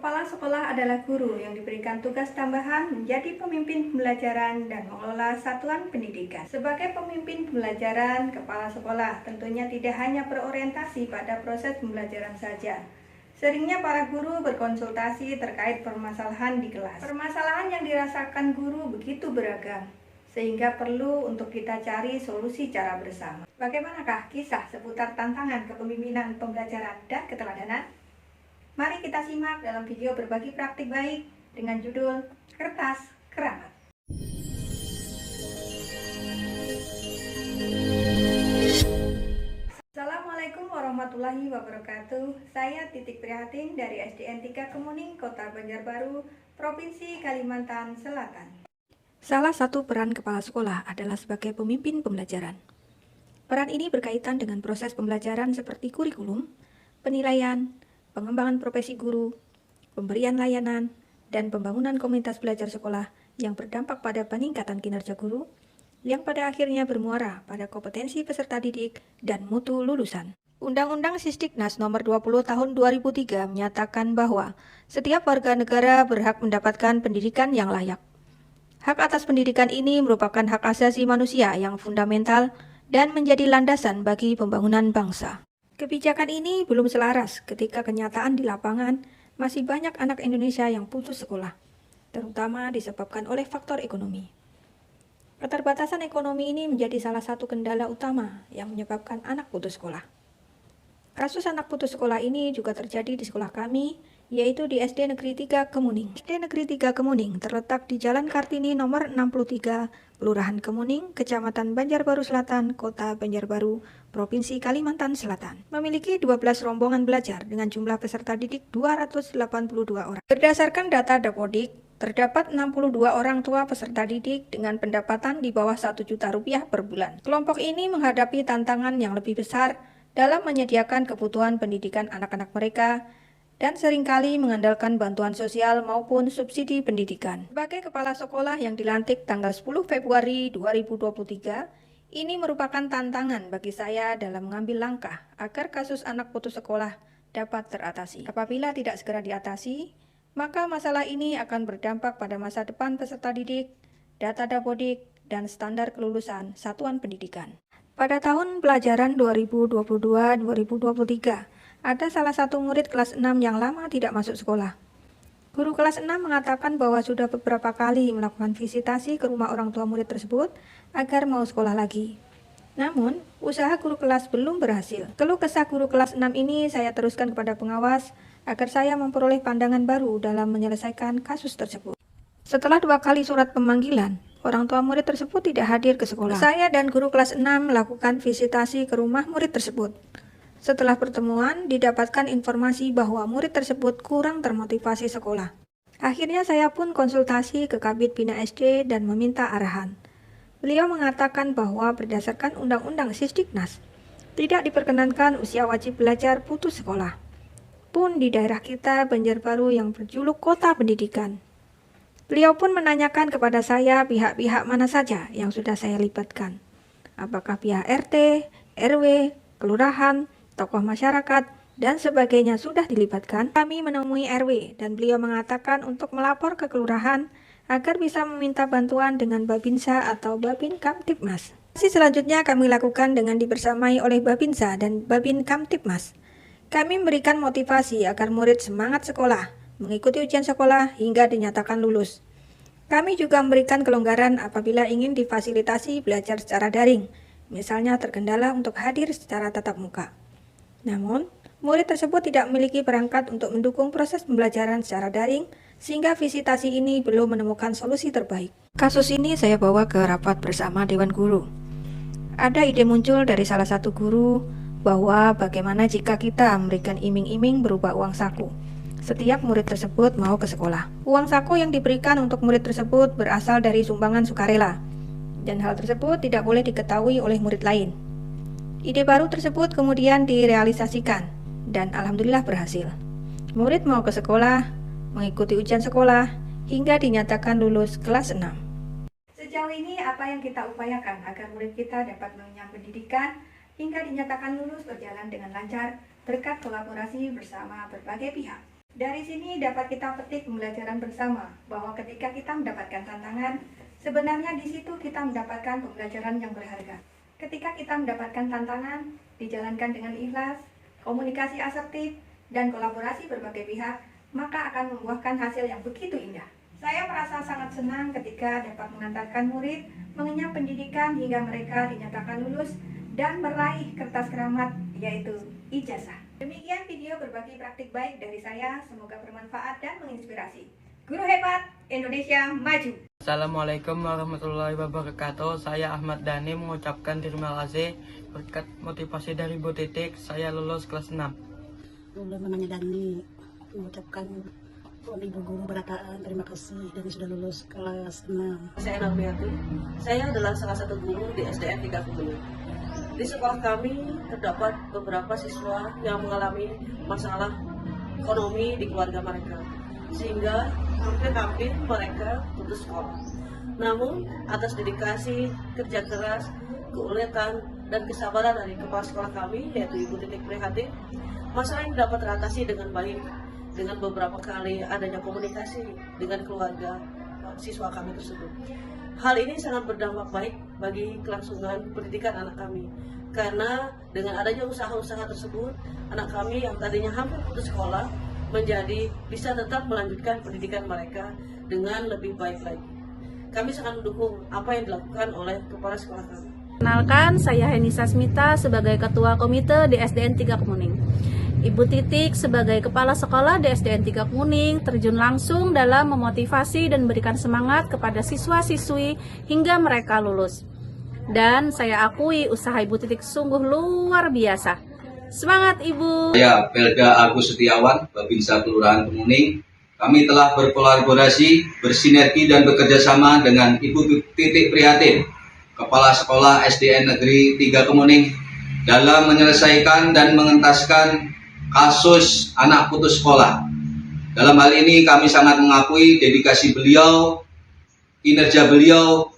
Kepala sekolah adalah guru yang diberikan tugas tambahan menjadi pemimpin pembelajaran dan mengelola satuan pendidikan. Sebagai pemimpin pembelajaran, kepala sekolah tentunya tidak hanya berorientasi pada proses pembelajaran saja. Seringnya para guru berkonsultasi terkait permasalahan di kelas. Permasalahan yang dirasakan guru begitu beragam, sehingga perlu untuk kita cari solusi cara bersama. Bagaimanakah kisah seputar tantangan kepemimpinan pembelajaran dan keteladanan? Mari kita simak dalam video berbagi praktik baik dengan judul Kertas Keramat. Assalamualaikum warahmatullahi wabarakatuh. Saya Titik Prihatin dari SDN 3 Kemuning, Kota Banjarbaru, Provinsi Kalimantan Selatan. Salah satu peran kepala sekolah adalah sebagai pemimpin pembelajaran. Peran ini berkaitan dengan proses pembelajaran seperti kurikulum, penilaian, pengembangan profesi guru, pemberian layanan, dan pembangunan komunitas belajar sekolah yang berdampak pada peningkatan kinerja guru, yang pada akhirnya bermuara pada kompetensi peserta didik dan mutu lulusan. Undang-Undang Sisdiknas Nomor 20 Tahun 2003 menyatakan bahwa setiap warga negara berhak mendapatkan pendidikan yang layak. Hak atas pendidikan ini merupakan hak asasi manusia yang fundamental dan menjadi landasan bagi pembangunan bangsa. Kebijakan ini belum selaras ketika kenyataan di lapangan masih banyak anak Indonesia yang putus sekolah, terutama disebabkan oleh faktor ekonomi. Keterbatasan ekonomi ini menjadi salah satu kendala utama yang menyebabkan anak putus sekolah. Kasus anak putus sekolah ini juga terjadi di sekolah kami, yaitu di SD Negeri 3 Kemuning. SD Negeri 3 Kemuning terletak di Jalan Kartini nomor 63, Kelurahan Kemuning, Kecamatan Banjarbaru Selatan, Kota Banjarbaru, Provinsi Kalimantan Selatan. Memiliki 12 rombongan belajar dengan jumlah peserta didik 282 orang. Berdasarkan data Dapodik, terdapat 62 orang tua peserta didik dengan pendapatan di bawah 1 juta rupiah per bulan. Kelompok ini menghadapi tantangan yang lebih besar dalam menyediakan kebutuhan pendidikan anak-anak mereka dan seringkali mengandalkan bantuan sosial maupun subsidi pendidikan. Sebagai kepala sekolah yang dilantik tanggal 10 Februari 2023, ini merupakan tantangan bagi saya dalam mengambil langkah agar kasus anak putus sekolah dapat teratasi. Apabila tidak segera diatasi, maka masalah ini akan berdampak pada masa depan peserta didik, data Dapodik, dan standar kelulusan satuan pendidikan. Pada tahun pelajaran 2022-2023, ada salah satu murid kelas 6 yang lama tidak masuk sekolah. Guru kelas 6 mengatakan bahwa sudah beberapa kali melakukan visitasi ke rumah orang tua murid tersebut agar mau sekolah lagi. Namun, usaha guru kelas belum berhasil. Keluh kesah guru kelas 6 ini saya teruskan kepada pengawas agar saya memperoleh pandangan baru dalam menyelesaikan kasus tersebut. Setelah 2 kali surat pemanggilan, orang tua murid tersebut tidak hadir ke sekolah. Saya dan guru kelas 6 melakukan visitasi ke rumah murid tersebut. Setelah pertemuan, didapatkan informasi bahwa murid tersebut kurang termotivasi sekolah. Akhirnya saya pun konsultasi ke Kabid Bina SD dan meminta arahan. Beliau mengatakan bahwa berdasarkan Undang-Undang Sisdiknas, tidak diperkenankan usia wajib belajar putus sekolah. Pun di daerah kita Banjarbaru yang berjuluk Kota Pendidikan. Beliau pun menanyakan kepada saya pihak-pihak mana saja yang sudah saya libatkan. Apakah pihak RT, RW, kelurahan, tokoh masyarakat, dan sebagainya sudah dilibatkan. Kami menemui RW dan beliau mengatakan untuk melapor ke kelurahan agar bisa meminta bantuan dengan Babinsa atau Babin Kamtibmas. Selanjutnya kami lakukan dengan dibersamai oleh Babinsa dan Babin Kamtibmas. Kami memberikan motivasi agar murid semangat sekolah, mengikuti ujian sekolah hingga dinyatakan lulus. Kami juga memberikan kelonggaran apabila ingin difasilitasi belajar secara daring, misalnya terkendala untuk hadir secara tatap muka. Namun, murid tersebut tidak memiliki perangkat untuk mendukung proses pembelajaran secara daring, sehingga visitasi ini belum menemukan solusi terbaik. Kasus ini saya bawa ke rapat bersama Dewan Guru. Ada ide muncul dari salah satu guru bahwa bagaimana jika kita memberikan iming-iming berupa uang saku setiap murid tersebut mau ke sekolah. Uang saku yang diberikan untuk murid tersebut berasal dari sumbangan sukarela, dan hal tersebut tidak boleh diketahui oleh murid lain. Ide baru tersebut kemudian direalisasikan, dan alhamdulillah berhasil. Murid mau ke sekolah, mengikuti ujian sekolah, hingga dinyatakan lulus kelas 6. Sejauh ini apa yang kita upayakan agar murid kita dapat mengenyam pendidikan hingga dinyatakan lulus berjalan dengan lancar berkat kolaborasi bersama berbagai pihak. Dari sini dapat kita petik pembelajaran bersama bahwa ketika kita mendapatkan tantangan, sebenarnya di situ kita mendapatkan pembelajaran yang berharga. Ketika kita mendapatkan tantangan, dijalankan dengan ikhlas, komunikasi asertif, dan kolaborasi berbagai pihak, maka akan membuahkan hasil yang begitu indah. Saya merasa sangat senang ketika dapat mengantarkan murid mengenyam pendidikan hingga mereka dinyatakan lulus dan meraih kertas keramat, yaitu ijazah. Demikian video berbagi praktik baik dari saya, semoga bermanfaat dan menginspirasi. Guru hebat, Indonesia maju! Assalamualaikum warahmatullahi wabarakatuh. Saya Ahmad Dhani mengucapkan terima kasih berkat motivasi dari Bu Titik, saya lulus kelas 6. Namanya Dhani, mengucapkan ibu guru berataan terima kasih dan sudah lulus kelas 6. Saya Nabiati. Saya adalah salah satu guru di SDN 3 Kemuning. Di sekolah kami terdapat beberapa siswa yang mengalami masalah ekonomi di keluarga mereka, sehingga hampir mereka putus sekolah. Namun atas dedikasi, kerja keras, keuletan, dan kesabaran dari kepala sekolah kami, yaitu Ibu Titik Prihatin, masalah ini dapat teratasi dengan baik dengan beberapa kali adanya komunikasi dengan keluarga siswa kami tersebut. Hal ini sangat berdampak baik bagi kelangsungan pendidikan anak kami, karena dengan adanya usaha-usaha tersebut, anak kami yang tadinya hampir putus sekolah menjadi bisa tetap melanjutkan pendidikan mereka dengan lebih baik lagi. Kami sangat mendukung apa yang dilakukan oleh kepala sekolah kami. Kenalkan, saya Heni Sasmita sebagai Ketua Komite di SDN 3 Kemuning. Ibu Titik sebagai Kepala Sekolah di SDN 3 Kemuning terjun langsung dalam memotivasi dan memberikan semangat kepada siswa-siswi hingga mereka lulus. Dan saya akui usaha Ibu Titik sungguh luar biasa. Semangat Ibu! Saya Pelda Agus Setiawan, Babinsa Kelurahan Kemuning. Kami telah berkolaborasi, bersinergi dan bekerjasama dengan Ibu Titik Prihatin, Kepala Sekolah SDN Negeri 3 Kemuning, dalam menyelesaikan dan mengentaskan kasus anak putus sekolah. Dalam hal ini kami sangat mengakui dedikasi beliau, kinerja beliau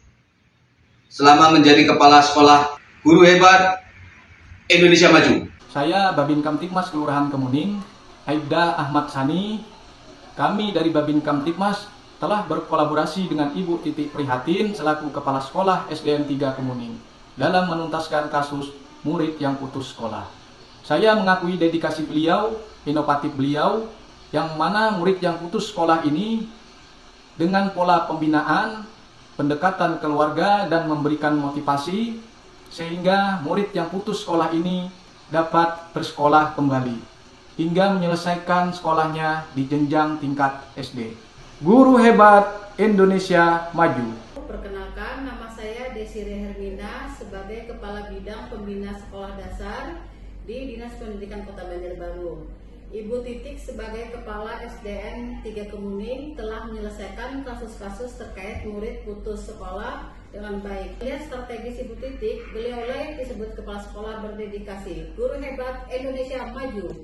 selama menjadi kepala sekolah. Guru hebat, Indonesia maju. Saya Babin Kamtibmas Kelurahan Kemuning, Aibda Ahmad Sani. Kami dari Babin Kamtibmas telah berkolaborasi dengan Ibu Titik Prihatin selaku Kepala Sekolah SDN 3 Kemuning dalam menuntaskan kasus murid yang putus sekolah. Saya mengakui dedikasi beliau, inovatif beliau, yang mana murid yang putus sekolah ini dengan pola pembinaan, pendekatan keluarga dan memberikan motivasi, sehingga murid yang putus sekolah ini dapat bersekolah kembali, hingga menyelesaikan sekolahnya di jenjang tingkat SD. Guru hebat, Indonesia maju. Perkenalkan, nama saya Desiree Hermina sebagai Kepala Bidang Pembina Sekolah Dasar di Dinas Pendidikan Kota Banjarbaru. Ibu Titik sebagai Kepala SDN 3 Kemuning telah menyelesaikan kasus-kasus terkait murid putus sekolah dengan baik. Lihat strategis Ibu Titik, beliau layak disebut Kepala Sekolah berdedikasi. Guru hebat, Indonesia maju!